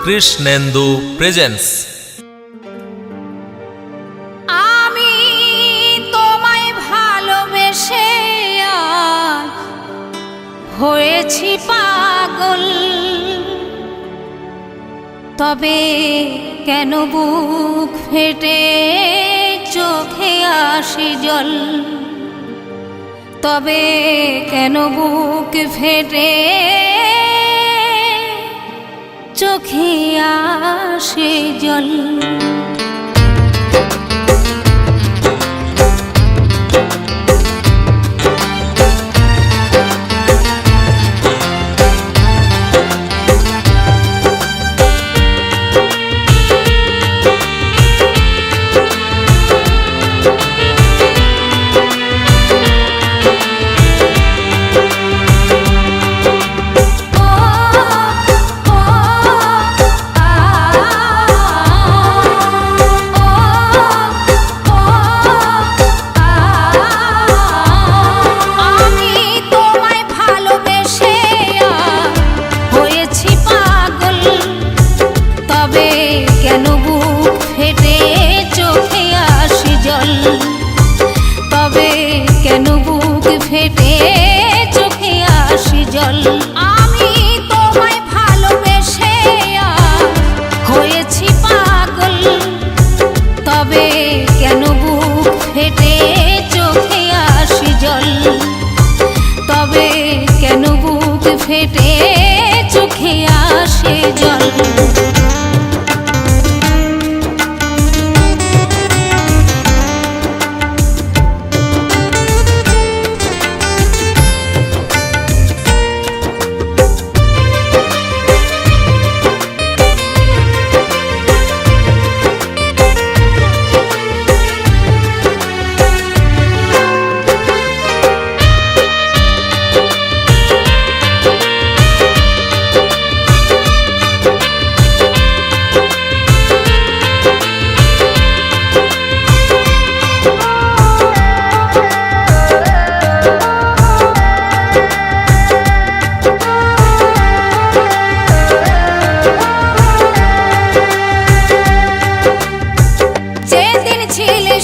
Krishnendu presence. আমি তোমায় ভালোবেসে আজ হয়েছি পাগল, তবে কেন বুক ফেটে চোখে আসে জল, তবে কেন বুক ফেটে চোখে আসে জল। আমি তোমায় ভালোবেসে হয়েছি পাগল, তবে কেন বুক ফেটে চোখে আসে জল, তবে কেন বুক ফেটে চোখে আসে জল।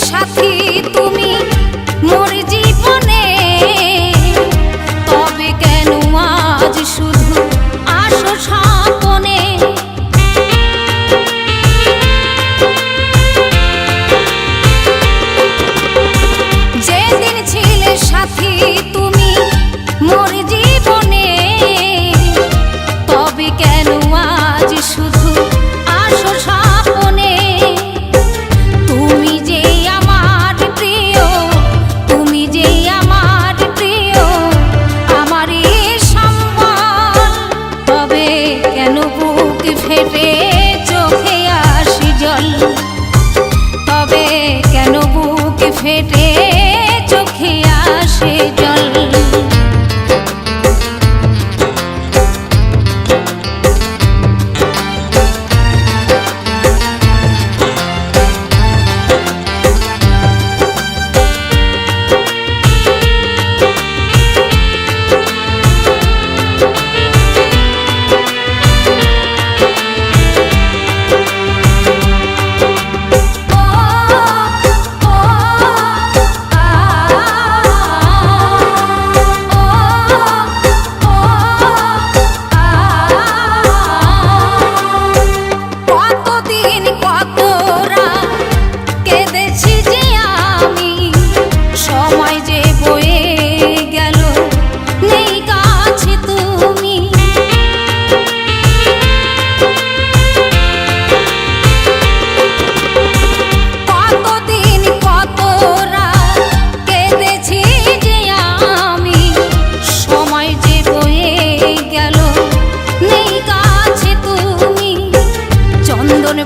সাথী তুমি মোর জীবনে, তবে কেন আজ শুধু আসো স্বপনে। যেদিন ছিলে সাথী তুমি মোর জীবনে, তবে কেন আজ শুধু আসো স্বপনে। তুমি যে ফেটে চোখে আসে জল, তবে কেন বুক ফেটে চোখে আসে জল।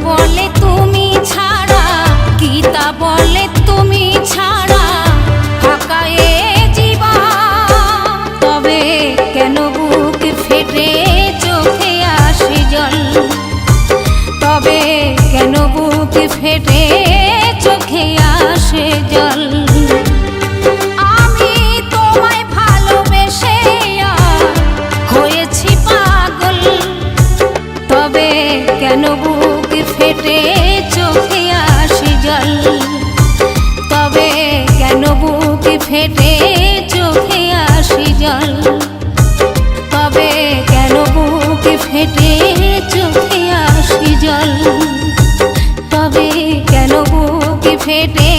বলে তুমি ছাড়া, গীতা বলে তুমি ছাড়া ফাঁকা এ জীবন, তবে কেন বুক ফেটে চোখে আসে জল, তবে কেন বুক ফেটে চোখে আসে জল। আমি তোমায় ভালোবেসে হয়েছি পাগল, তবে কেন ফেটে চোখে আসে জল, তবে কেন বুকে ফেটে চোখে আসে জল, তবে কেন বুকে ফেটে চোখে আসে জল, তবে কেন বুকে ফেটে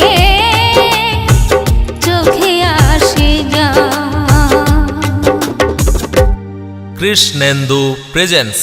চোখে আসে জল। কৃষ্ণেন্দু প্রেজেন্টস।